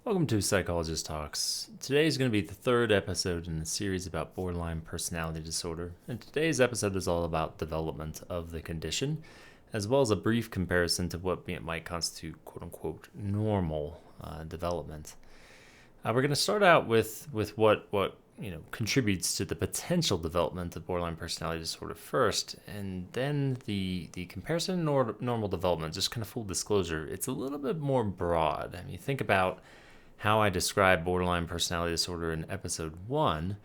Welcome to Psychologist Talks. Today is going to be the third episode in the series about borderline personality disorder, and today's episode is all about development of the condition, as well as a brief comparison to what might constitute quote-unquote normal development. We're going to start out with what contributes to the potential development of borderline personality disorder first, and then the comparison to normal development. Just kind of full disclosure, it's a little bit more broad. I mean, think about how I described borderline personality disorder in episode 1.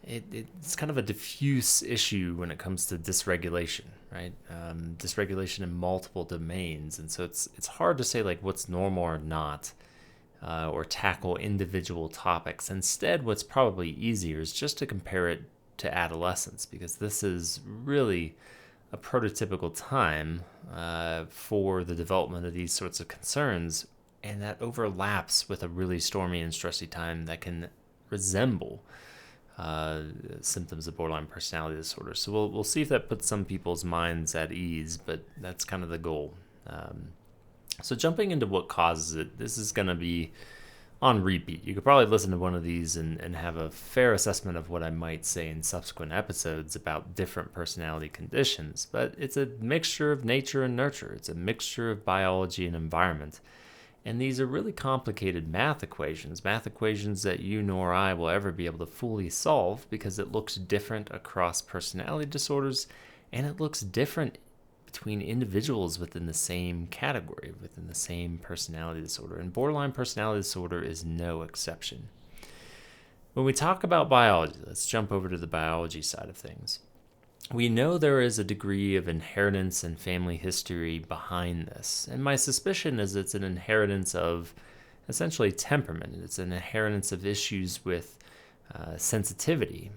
It's kind of a diffuse issue when it comes to dysregulation, right? Dysregulation in multiple domains, and so it's hard to say like what's normal or not, or tackle individual topics. Instead, what's probably easier is just to compare it to adolescence, because this is really a prototypical time for the development of these sorts of concerns, and that overlaps with a really stormy and stressy time that can resemble symptoms of borderline personality disorder. So we'll see if that puts some people's minds at ease, but that's kind of the goal. So jumping into what causes it, this is going to be on repeat. You could probably listen to one of these and have a fair assessment of what I might say in subsequent episodes about different personality conditions, but it's a mixture of nature and nurture. It's a mixture of biology and environment. And these are really complicated math equations that you nor I will ever be able to fully solve, because it looks different across personality disorders, and it looks different between individuals within the same category, within the same personality disorder. And borderline personality disorder is no exception. When we talk about biology, let's jump over to the biology side of things. We know there is a degree of inheritance and family history behind this, and my suspicion is it's an inheritance of essentially temperament. It's an inheritance of issues with sensitivity,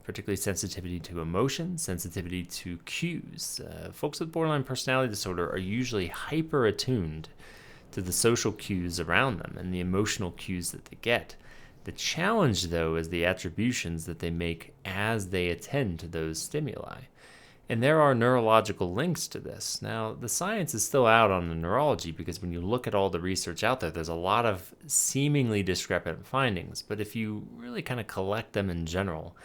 particularly sensitivity to emotion, sensitivity to cues. Folks with borderline personality disorder are usually hyper-attuned to the social cues around them and the emotional cues that they get. The challenge, though, is the attributions that they make as they attend to those stimuli. And there are neurological links to this. Now, the science is still out on the neurology, because when you look at all the research out there, there's a lot of seemingly discrepant findings. But if you really kind of collect them in general,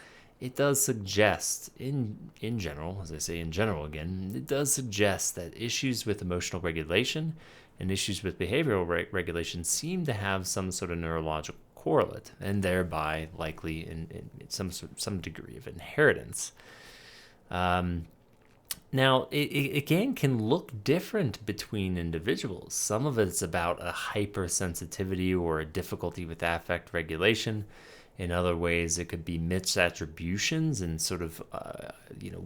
it does suggest, in general, as I say in general again, it does suggest that issues with emotional regulation and issues with behavioral regulation seem to have some sort of neurological correlate, and thereby likely in some degree of inheritance. Now, it again can look different between individuals. Some of it's about a hypersensitivity or a difficulty with affect regulation. In other ways, it could be misattributions and sort of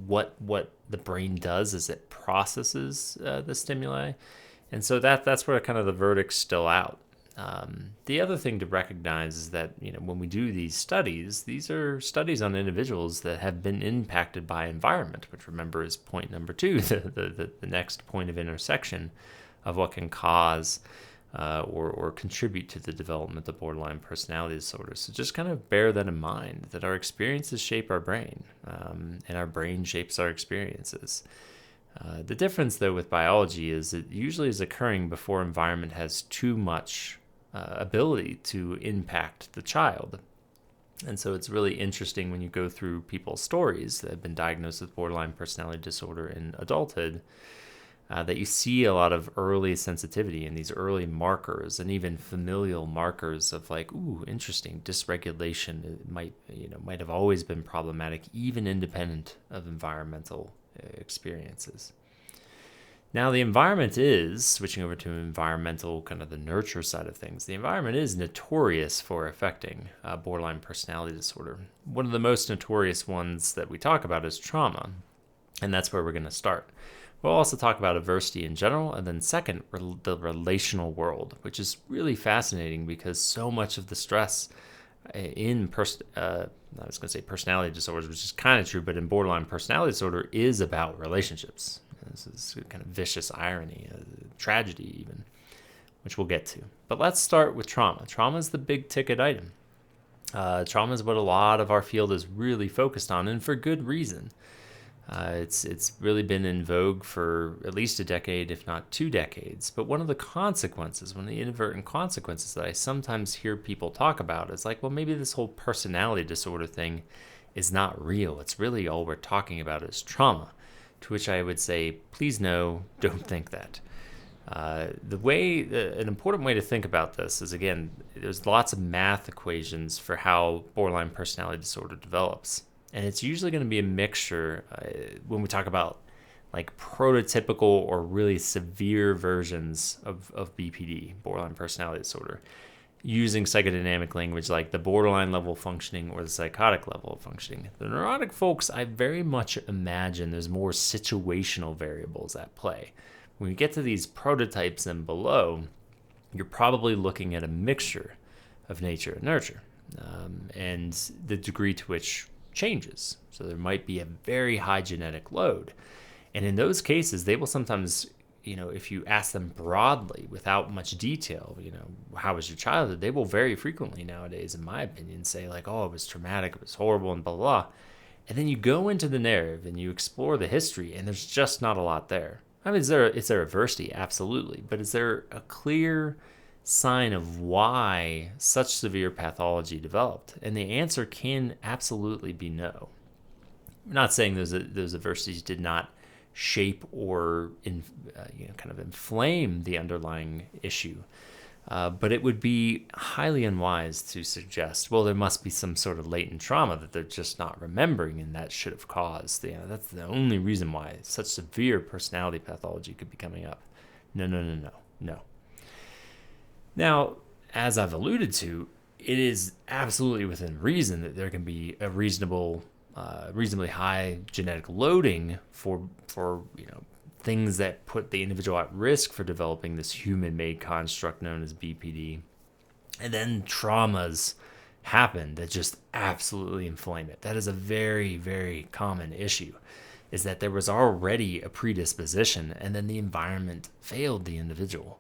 what the brain does as it processes the stimuli, and so that's where kind of the verdict's still out. The other thing to recognize is that when we do these are studies on individuals that have been impacted by environment, which, remember, is point number 2, the next point of intersection of what can cause or contribute to the development of borderline personality disorder. So just kind of bear that in mind, that our experiences shape our brain, and our brain shapes our experiences. The difference, though, with biology is it usually is occurring before environment has too much ability to impact the child. And so it's really interesting when you go through people's stories that have been diagnosed with borderline personality disorder in adulthood, that you see a lot of early sensitivity and these early markers, and even familial markers of like, ooh, interesting, dysregulation might have always been problematic, even independent of environmental experiences. Now, the environment is, switching over to environmental, kind of the nurture side of things, the environment is notorious for affecting borderline personality disorder. One of the most notorious ones that we talk about is trauma, and that's where we're going to start. We'll also talk about adversity in general, and then second, the relational world, which is really fascinating because so much of the stress in personality disorders, which is kind of true, but in borderline personality disorder is about relationships. This is kind of vicious irony, tragedy even, which we'll get to. But let's start with trauma. Trauma is the big ticket item. Trauma is what a lot of our field is really focused on, and for good reason. It's really been in vogue for at least a decade, if not 2 decades. But one of the inadvertent consequences that I sometimes hear people talk about is like, well, maybe this whole personality disorder thing is not real. It's really all we're talking about is trauma. To which I would say, please no, don't think that. An important way to think about this is, again, there's lots of math equations for how borderline personality disorder develops. And it's usually going to be a mixture when we talk about like prototypical or really severe versions of BPD, borderline personality disorder, using psychodynamic language like the borderline level of functioning or the psychotic level of functioning. The neurotic folks, I very much imagine there's more situational variables at play. When you get to these prototypes and below, you're probably looking at a mixture of nature and nurture, and the degree to which changes. So there might be a very high genetic load. And in those cases, they will sometimes, if you ask them broadly without much detail, how was your childhood? They will very frequently nowadays, in my opinion, say like, oh, it was traumatic, it was horrible, and blah, blah, blah. And then you go into the narrative and you explore the history, and there's just not a lot there. I mean, is there adversity? Absolutely. But is there a clear sign of why such severe pathology developed? And the answer can absolutely be no. I'm not saying those adversities did not shape or kind of inflame the underlying issue, but it would be highly unwise to suggest, well, there must be some sort of latent trauma that they're just not remembering, and that should have caused. That's the only reason why such severe personality pathology could be coming up. No. Now, as I've alluded to, it is absolutely within reason that there can be a reasonably high genetic loading for things that put the individual at risk for developing this human-made construct known as BPD. And then traumas happen that just absolutely inflame it. That is a very, very common issue, is that there was already a predisposition and then the environment failed the individual.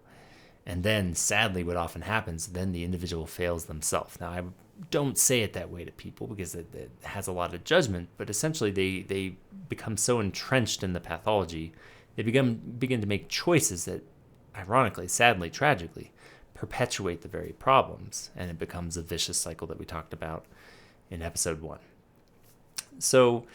And then, sadly, what often happens, then the individual fails themselves. Now, I don't say it that way to people because it has a lot of judgment, but essentially they become so entrenched in the pathology, they begin to make choices that, ironically, sadly, tragically, perpetuate the very problems, and it becomes a vicious cycle that we talked about in episode 1. So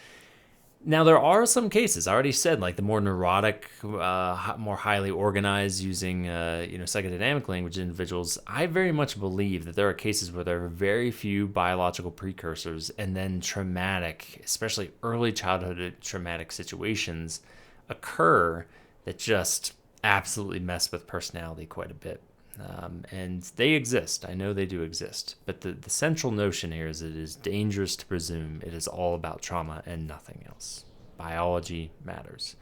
now there are some cases, I already said, like the more neurotic, more highly organized, using psychodynamic language individuals. I very much believe that there are cases where there are very few biological precursors, and then traumatic, especially early childhood traumatic situations occur that just absolutely mess with personality quite a bit. And they exist. I know they do exist. But the central notion here is it is dangerous to presume it is all about trauma and nothing else. Biology matters.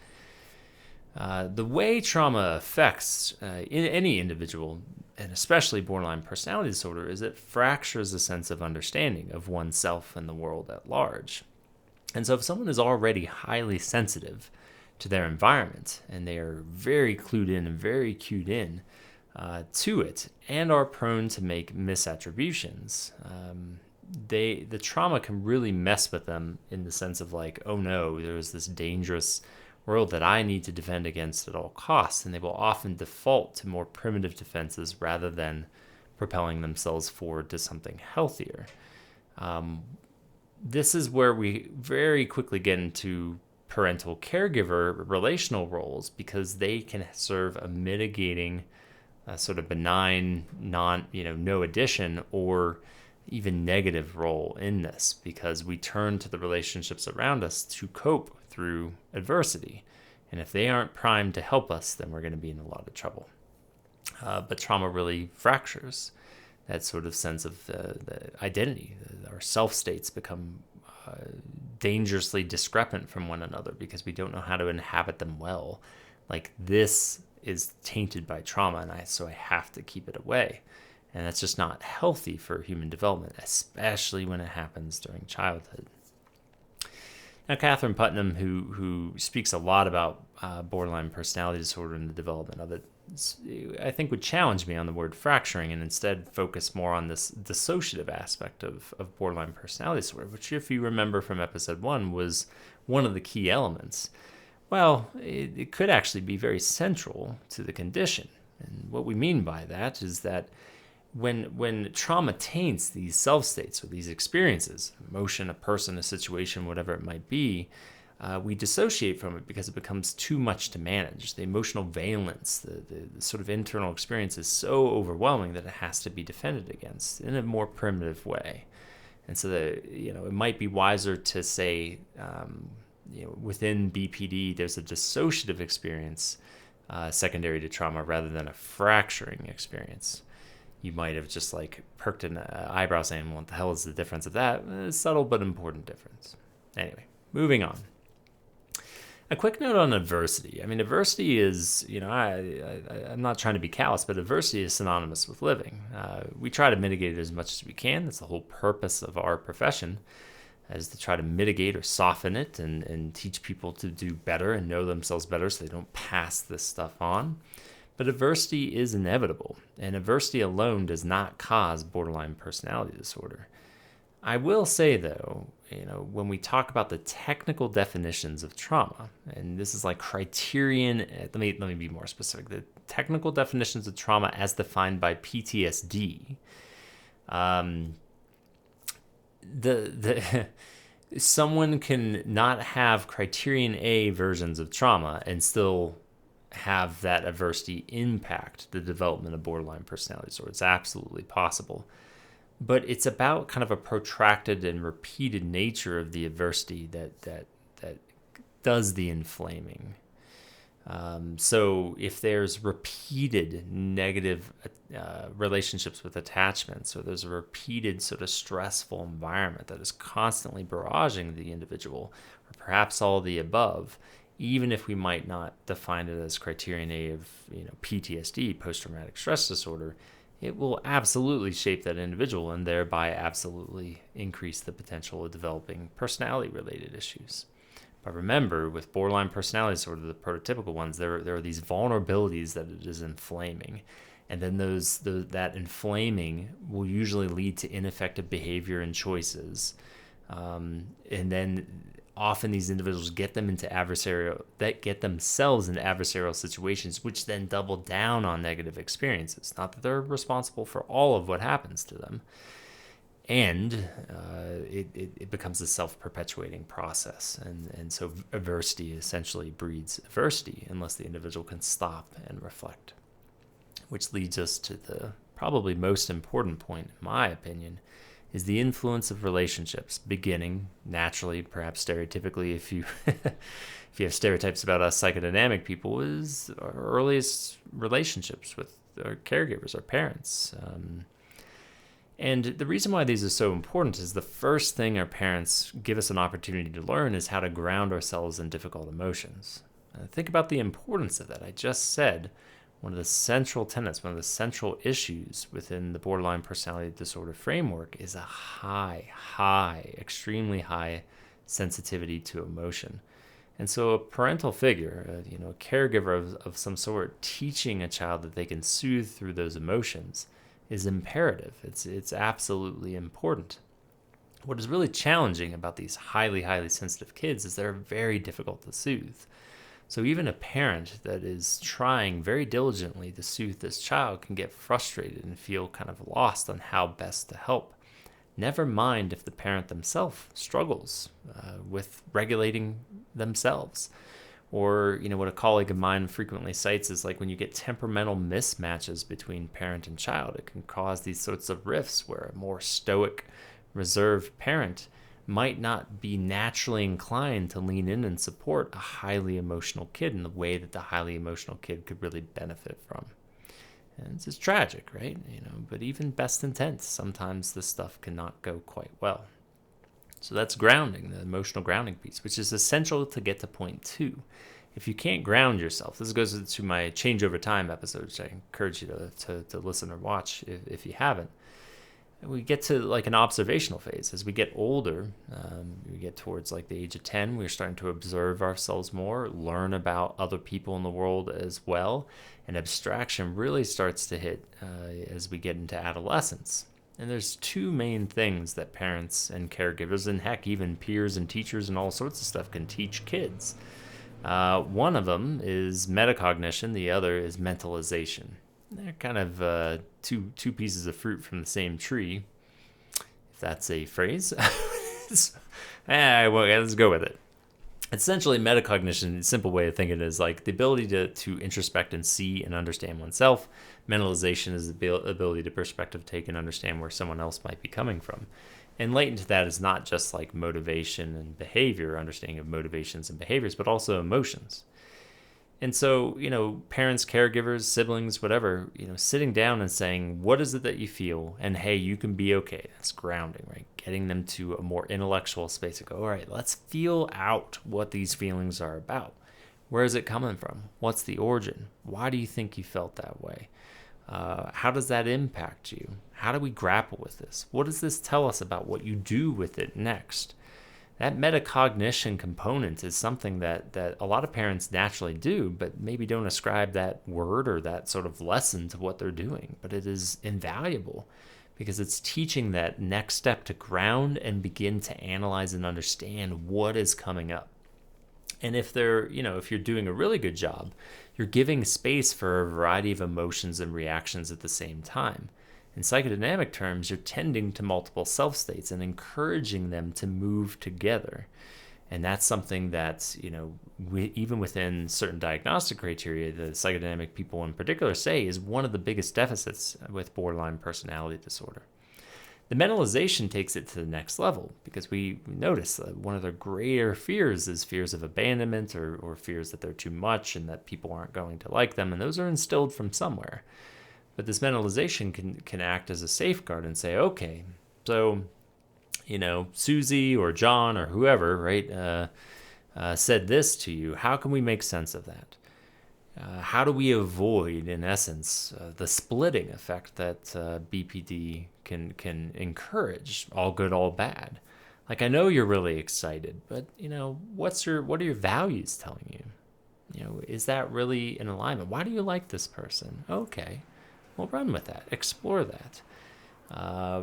The way trauma affects in any individual, and especially borderline personality disorder, is it fractures a sense of understanding of oneself and the world at large. And so if someone is already highly sensitive to their environment, and they are very clued in and very cued in to it, and are prone to make misattributions, the trauma can really mess with them in the sense of like, oh no, there's this dangerous world that I need to defend against at all costs, and they will often default to more primitive defenses rather than propelling themselves forward to something healthier. This is where we very quickly get into parental caregiver relational roles, because they can serve a mitigating sort of benign, no addition or even negative role in this, because we turn to the relationships around us to cope through adversity. And if they aren't primed to help us, then we're going to be in a lot of trouble. But trauma really fractures that sort of sense of the identity. Our self-states become dangerously discrepant from one another because we don't know how to inhabit them well. Like, this is tainted by trauma, and so I have to keep it away. And that's just not healthy for human development, especially when it happens during childhood. Now, Catherine Putnam, who speaks a lot about borderline personality disorder and the development of it, I think would challenge me on the word fracturing and instead focus more on this dissociative aspect of borderline personality disorder, which, if you remember from episode 1, was one of the key elements. Well, it could actually be very central to the condition. And what we mean by that is that when trauma taints these self states or these experiences, emotion, a person, a situation, whatever it might be, we dissociate from it because it becomes too much to manage. The emotional valence, the sort of internal experience is so overwhelming that it has to be defended against in a more primitive way. And so it might be wiser to say, within BPD, there's a dissociative experience secondary to trauma rather than a fracturing experience. You might have just perked an eyebrow saying, what the hell is the difference of that? Subtle but important difference. Anyway, moving on. A quick note on adversity. I mean, adversity is, I'm not trying to be callous, but adversity is synonymous with living. We try to mitigate it as much as we can. That's the whole purpose of our profession, is to try to mitigate or soften it and teach people to do better and know themselves better so they don't pass this stuff on. But adversity is inevitable, and adversity alone does not cause borderline personality disorder. I will say, though, when we talk about the technical definitions of trauma, and this is like criterion, let me be more specific. The technical definitions of trauma as defined by PTSD, someone can not have criterion A versions of trauma and still have that adversity impact the development of borderline personality disorder. It's absolutely possible. But it's about kind of a protracted and repeated nature of the adversity that does the inflaming. So if there's repeated negative relationships with attachments, or there's a repeated sort of stressful environment that is constantly barraging the individual, or perhaps all the above, even if we might not define it as criterion A of PTSD, post-traumatic stress disorder, it will absolutely shape that individual and thereby absolutely increase the potential of developing personality-related issues. But remember, with borderline personality disorder, the prototypical ones, there are these vulnerabilities that it is inflaming. And then that inflaming will usually lead to ineffective behavior and choices. And then often these individuals get themselves into adversarial situations, which then double down on negative experiences. Not that they're responsible for all of what happens to them. And it becomes a self-perpetuating process. And so adversity essentially breeds adversity unless the individual can stop and reflect. Which leads us to the probably most important point, in my opinion, is the influence of relationships, beginning naturally, perhaps stereotypically, if you if you have stereotypes about us psychodynamic people, is our earliest relationships with our caregivers, our parents. And the reason why these are so important is the first thing our parents give us an opportunity to learn is how to ground ourselves in difficult emotions. Think about the importance of that. I just said one of the central tenets, one of the central issues within the borderline personality disorder framework is a extremely high sensitivity to emotion. And so a parental figure, a caregiver of some sort, teaching a child that they can soothe through those emotions is imperative. It's absolutely important. What is really challenging about these highly, highly sensitive kids is they're very difficult to soothe. So even a parent that is trying very diligently to soothe this child can get frustrated and feel kind of lost on how best to help. Never mind if the parent themselves struggles with regulating themselves. Or, what a colleague of mine frequently cites is like when you get temperamental mismatches between parent and child, it can cause these sorts of rifts where a more stoic, reserved parent might not be naturally inclined to lean in and support a highly emotional kid in the way that the highly emotional kid could really benefit from. And it's just tragic, right? But even best intent, sometimes this stuff cannot go quite well. So that's grounding, the emotional grounding piece, which is essential to get to point 2. If you can't ground yourself, this goes to my Change Over Time episode, which I encourage you to listen or watch if you haven't. We get to like an observational phase. As we get older, we get towards like the age of 10, we're starting to observe ourselves more, learn about other people in the world as well, and abstraction really starts to hit as we get into adolescence. And there's two main things that parents and caregivers, and heck, even peers and teachers and all sorts of stuff, can teach kids. One of them is metacognition, the other is mentalization. They're kind of two pieces of fruit from the same tree, if that's a phrase. Well, let's go with it. Essentially, metacognition, a simple way of thinking, is like the ability to introspect and see and understand oneself. Mentalization is the ability to perspective take and understand where someone else might be coming from. And latent to that is not just like motivation and behavior, understanding of motivations and behaviors, but also emotions. And so, parents, caregivers, siblings, whatever, sitting down and saying, what is it that you feel? And hey, you can be okay. That's grounding, right? Getting them to a more intellectual space to go, all right, let's feel out what these feelings are about. Where is it coming from? What's the origin? Why do you think you felt that way? How does that impact you? How do we grapple with this? What does this tell us about what you do with it next? That metacognition component is something that a lot of parents naturally do, but maybe don't ascribe that word or that sort of lesson to what they're doing. But it is invaluable because it's teaching that next step to ground and begin to analyze and understand what is coming up. And if if you're doing a really good job, you're giving space for a variety of emotions and reactions at the same time. In psychodynamic terms, you're tending to multiple self states and encouraging them to move together. And that's something that, even within certain diagnostic criteria, the psychodynamic people in particular say is one of the biggest deficits with borderline personality disorder. The mentalization takes it to the next level because we notice that one of their greater fears is fears of abandonment or fears that they're too much and that people aren't going to like them. And those are instilled from somewhere. But this mentalization can act as a safeguard and say, okay, so, Susie or John or whoever, right, said this to you. How can we make sense of that? How do we avoid, in essence, the splitting effect that BPD can encourage, all good, all bad? Like, I know you're really excited, but, what are your values telling you? Is that really in alignment? Why do you like this person? Okay. Well, run with that. Explore that.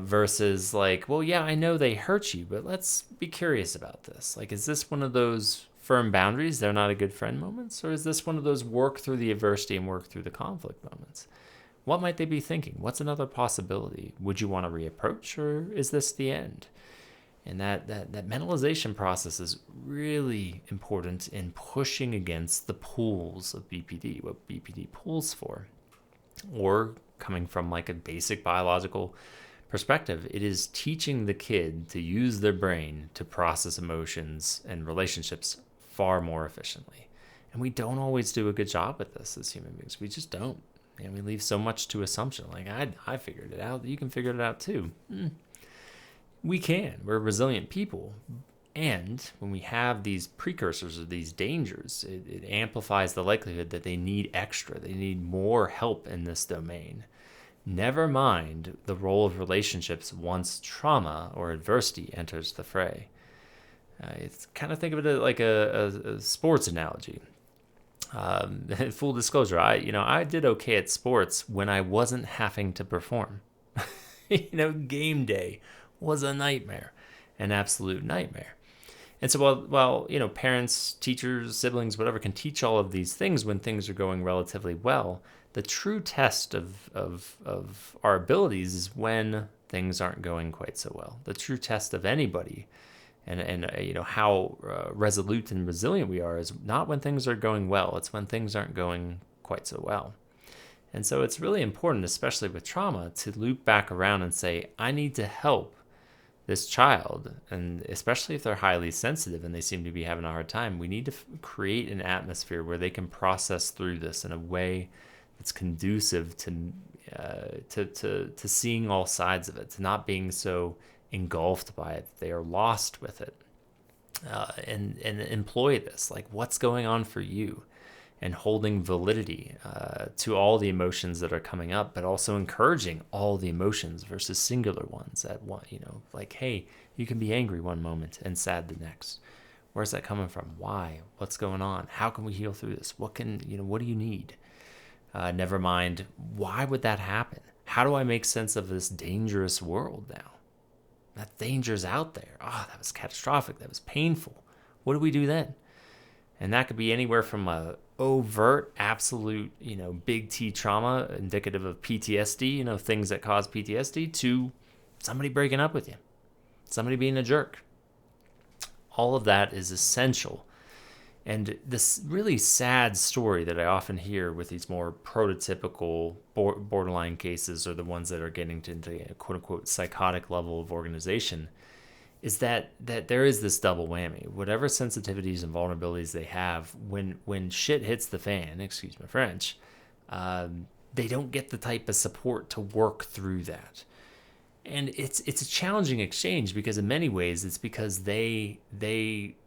Versus like, well, yeah, I know they hurt you, but let's be curious about this. Like, is this one of those firm boundaries, they're not a good friend moments? Or is this one of those work through the adversity and work through the conflict moments? What might they be thinking? What's another possibility? Would you want to reapproach, or is this the end? And that mentalization process is really important in pushing against the pulls of BPD, what BPD pulls for. Or coming from like a basic biological perspective, it is teaching the kid to use their brain to process emotions and relationships far more efficiently. And we don't always do a good job at this as human beings. We just don't. And we leave so much to assumption. Like, I figured it out. You can figure it out too. We can. We're resilient people. And when we have these precursors of these dangers, it amplifies the likelihood that they need extra. They need more help in this domain. Never mind the role of relationships once trauma or adversity enters the fray. It's kind of think of it like a sports analogy. Full disclosure, I did okay at sports when I wasn't having to perform. Game day was a nightmare, an absolute nightmare. And so while parents, teachers, siblings, whatever, can teach all of these things when things are going relatively well, the true test of our abilities is when things aren't going quite so well. The true test of anybody and how resolute and resilient we are is not when things are going well. It's when things aren't going quite so well. And so it's really important, especially with trauma, to loop back around and say, I need to help this child, and especially if they're highly sensitive and they seem to be having a hard time, we need to create an atmosphere where they can process through this in a way that's conducive to seeing all sides of it, to not being so engulfed by it that they are lost with it, and employ this, like, what's going on for you, and holding validity to all the emotions that are coming up, but also encouraging all the emotions versus singular ones at one, like, hey, you can be angry one moment and sad the next. Where's that coming from? Why? What's going on? How can we heal through this? What do you need? Never mind, why would that happen? How do I make sense of this dangerous world now? That danger's out there. Oh, that was catastrophic. That was painful. What do we do then? And that could be anywhere from a overt, absolute, big T trauma indicative of PTSD, things that cause PTSD, to somebody breaking up with you, somebody being a jerk. All of that is essential. And this really sad story that I often hear with these more prototypical borderline cases, or the ones that are getting to the quote unquote psychotic level of organization, is that there is this double whammy. Whatever sensitivities and vulnerabilities they have, when shit hits the fan, excuse my French, they don't get the type of support to work through that. And it's a challenging exchange, because in many ways it's because they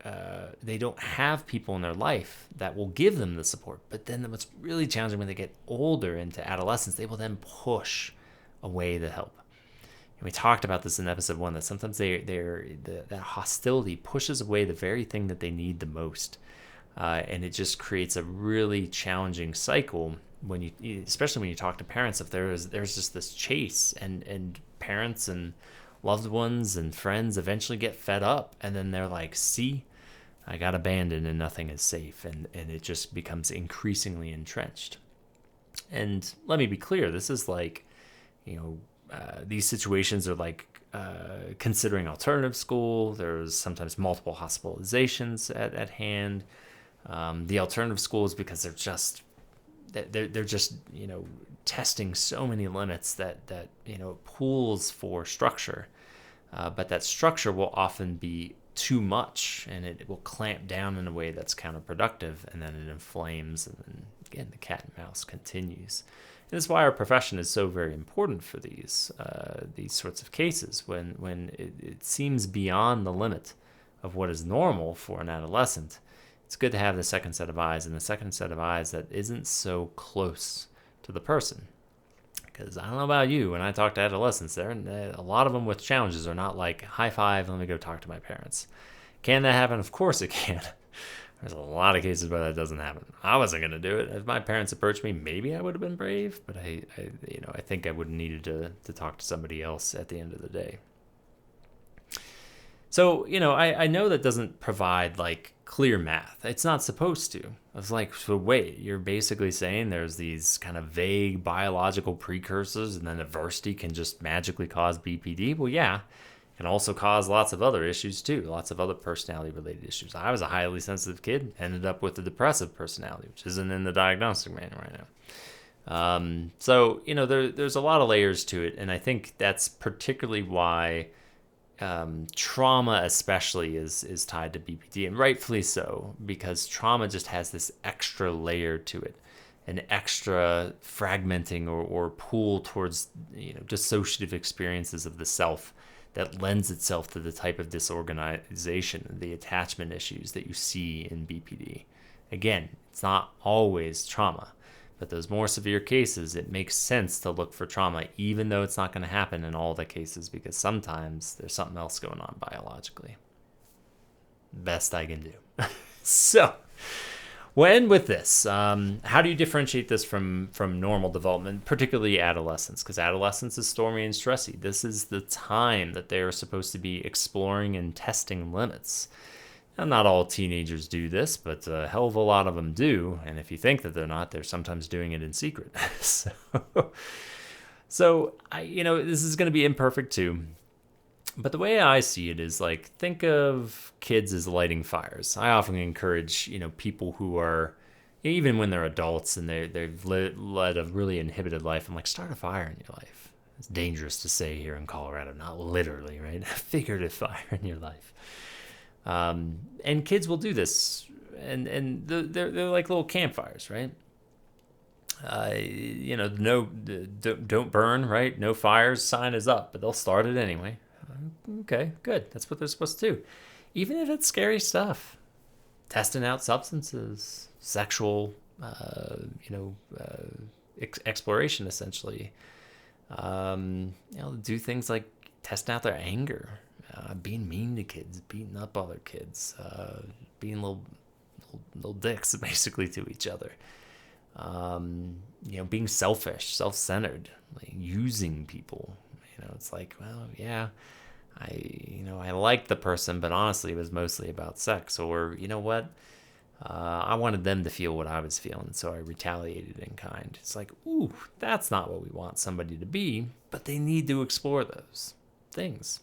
don't have people in their life that will give them the support. But then what's really challenging, when they get older into adolescence, they will then push away the help. And we talked about this in episode 1, that sometimes that hostility pushes away the very thing that they need the most, and it just creates a really challenging cycle especially when you talk to parents. If there's just this chase, and parents and loved ones and friends eventually get fed up, and then they're like, see, I got abandoned and nothing is safe, and it just becomes increasingly entrenched. And let me be clear, this is like, these situations are like considering alternative school. There's sometimes multiple hospitalizations at hand. The alternative school is because they're just testing so many limits that pools for structure, but that structure will often be too much, and it will clamp down in a way that's counterproductive, and then it inflames, and then again the cat and mouse continues. And that's why our profession is so very important for these sorts of cases, when it seems beyond the limit of what is normal for an adolescent. It's good to have the second set of eyes, and the second set of eyes that isn't so close to the person. Because I don't know about you, when I talk to adolescents, a lot of them with challenges are not like, high five, let me go talk to my parents. Can that happen? Of course it can. There's a lot of cases where that doesn't happen. I wasn't going to do it. If my parents approached me, maybe I would have been brave, but I think I would have needed to talk to somebody else at the end of the day. So, I know that doesn't provide like clear math. It's not supposed to. It's like, so wait, you're basically saying there's these kind of vague biological precursors, and then adversity can just magically cause BPD? Well, yeah. It can also cause lots of other issues too, lots of other personality-related issues. I was a highly sensitive kid, ended up with a depressive personality, which isn't in the diagnostic manual right now. So, there's a lot of layers to it, and I think that's particularly why trauma especially is tied to BPD, and rightfully so, because trauma just has this extra layer to it, an extra fragmenting or pull towards dissociative experiences of the self that lends itself to the type of disorganization, the attachment issues that you see in BPD. Again, it's not always trauma, but those more severe cases, it makes sense to look for trauma, even though it's not going to happen in all the cases, because sometimes there's something else going on biologically. Best I can do. So, we'll end with this. How do you differentiate this from normal development, particularly adolescence? Because adolescence is stormy and stressy. This is the time that they are supposed to be exploring and testing limits. Now, not all teenagers do this, but a hell of a lot of them do. And if you think that they're not, they're sometimes doing it in secret. So this is going to be imperfect too. But the way I see it is like, think of kids as lighting fires. I often encourage, people who are, even when they're adults and they've led a really inhibited life, I'm like, start a fire in your life. It's dangerous to say here in Colorado, not literally, right? Figurative fire in your life. And kids will do this, and they're like little campfires, right? Don't burn, right? No fires sign is up, but they'll start it anyway. Okay, good. That's what they're supposed to do. Even if it's scary stuff, testing out substances, sexual, exploration, essentially. Do things like testing out their anger, being mean to kids, beating up other kids, being little dicks, basically, to each other. Being selfish, self-centered, like using people. It's like, well, yeah, I liked the person, but honestly, it was mostly about sex. Or, you know what? I wanted them to feel what I was feeling, so I retaliated in kind. It's like, ooh, that's not what we want somebody to be, but they need to explore those things.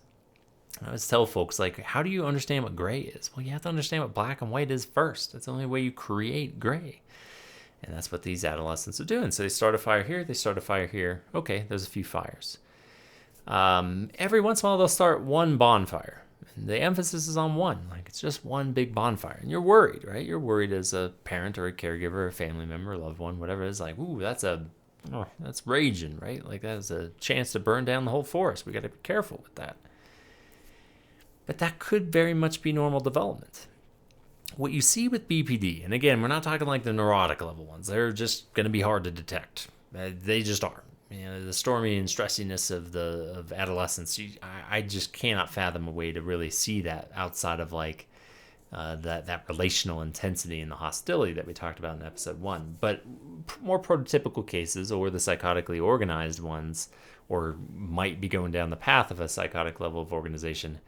I always tell folks, like, how do you understand what gray is? Well, you have to understand what black and white is first. That's the only way you create gray. And that's what these adolescents are doing. So they start a fire here, they start a fire here. Okay, there's a few fires. Every once in a while, they'll start one bonfire. And the emphasis is on one. Like, it's just one big bonfire. And you're worried, right? You're worried as a parent or a caregiver, or a family member, a loved one, whatever it is. Like, ooh, that's raging, right? Like, that is a chance to burn down the whole forest. We got to be careful with that. But that could very much be normal development. What you see with BPD, and again, we're not talking like the neurotic level ones. They're just going to be hard to detect. They just are. The stormy and stressiness of adolescence, I just cannot fathom a way to really see that outside of like that relational intensity and the hostility that we talked about in episode 1. But more prototypical cases, or the psychotically organized ones, or might be going down the path of a psychotic level of organization,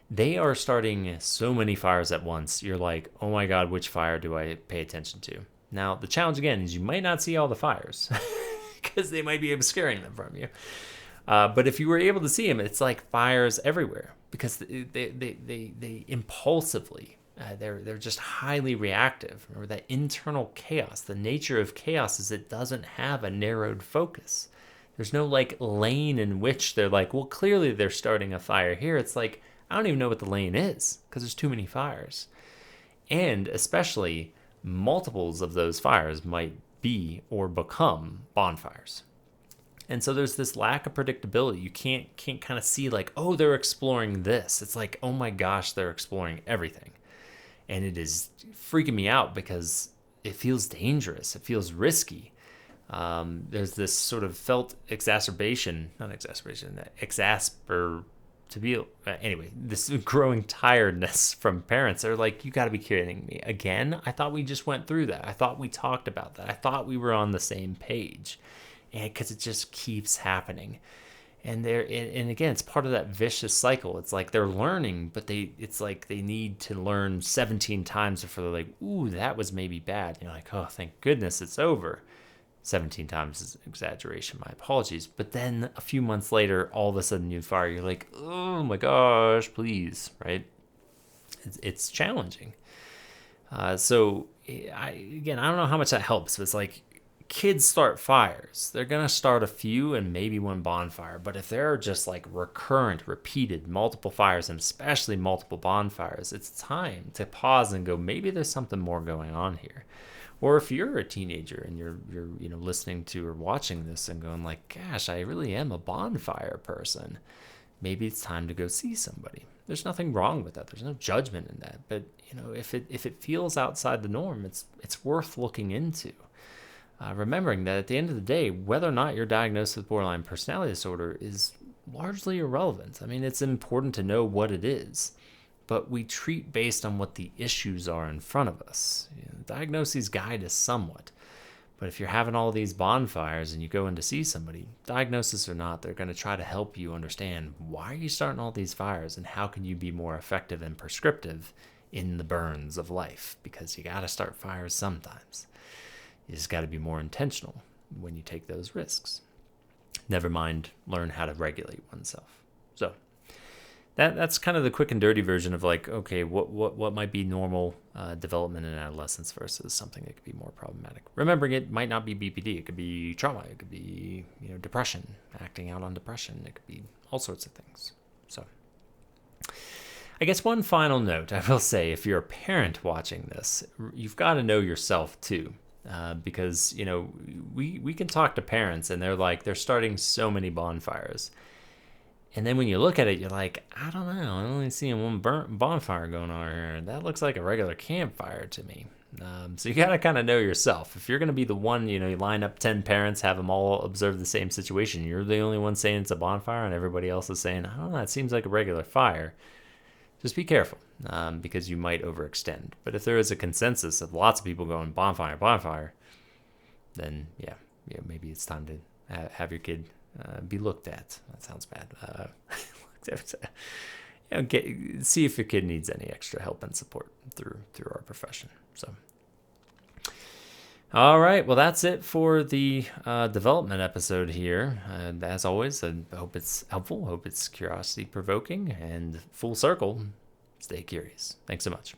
they are starting so many fires at once. You're like, oh my God, which fire do I pay attention to? Now, the challenge again is you might not see all the fires because they might be obscuring them from you. But if you were able to see them, it's like fires everywhere because they impulsively, they're just highly reactive. Remember that internal chaos. The nature of chaos is it doesn't have a narrowed focus. There's no like lane in which they're like, well, clearly they're starting a fire here. It's like, I don't even know what the lane is because there's too many fires. And especially multiples of those fires might be or become bonfires. And so there's this lack of predictability. You can't kind of see like, oh, they're exploring this. It's like, oh my gosh, they're exploring everything. And it is freaking me out because it feels dangerous. It feels risky. There's this sort of felt this growing tiredness from parents. They're like, you got to be kidding me. Again? I thought we just went through that. I thought we talked about that. I thought we were on the same page. And because it just keeps happening. And again, it's part of that vicious cycle. It's like they're learning, but it's like they need to learn 17 times before they're like, ooh, that was maybe bad. You're like, oh, thank goodness it's over. 17 times is exaggeration, my apologies. But then a few months later, all of a sudden you fire, you're like, oh my gosh, please, right? It's challenging. I don't know how much that helps, but it's like kids start fires. They're going to start a few and maybe one bonfire. But if there are just like recurrent, repeated, multiple fires, and especially multiple bonfires, it's time to pause and go, maybe there's something more going on here. Or if you're a teenager and you're listening to or watching this and going like, gosh, I really am a bonfire person. Maybe it's time to go see somebody. There's nothing wrong with that. There's no judgment in that. But if it feels outside the norm, it's worth looking into. Remembering that at the end of the day, whether or not you're diagnosed with borderline personality disorder is largely irrelevant. I mean, it's important to know what it is. But we treat based on what the issues are in front of us. Diagnoses guide us somewhat. But if you're having all these bonfires and you go in to see somebody, diagnosis or not, they're going to try to help you understand why are you starting all these fires and how can you be more effective and prescriptive in the burns of life? Because you got to start fires sometimes. You just got to be more intentional when you take those risks. Never mind, learn how to regulate oneself. So that's kind of the quick and dirty version of like, okay, what might be normal development in adolescence versus something that could be more problematic. Remembering it might not be BPD. It could be trauma. It could be depression, acting out on depression. It could be all sorts of things. So I guess one final note I will say, if you're a parent watching this, you've got to know yourself too. Because we can talk to parents and they're starting so many bonfires. And then when you look at it, you're like, I don't know. I'm only seeing one bonfire going on here. That looks like a regular campfire to me. So you got to kind of know yourself. If you're going to be the one, you line up 10 parents, have them all observe the same situation. You're the only one saying it's a bonfire and everybody else is saying, I don't know, it seems like a regular fire. Just be careful because you might overextend. But if there is a consensus of lots of people going bonfire, bonfire, then maybe it's time to have your kid be looked at. That sounds bad. See if your kid needs any extra help and support through our profession. So, all right, well, that's it for the development episode here. And as always, I hope it's helpful. Hope it's curiosity provoking, and full circle. Stay curious. Thanks so much.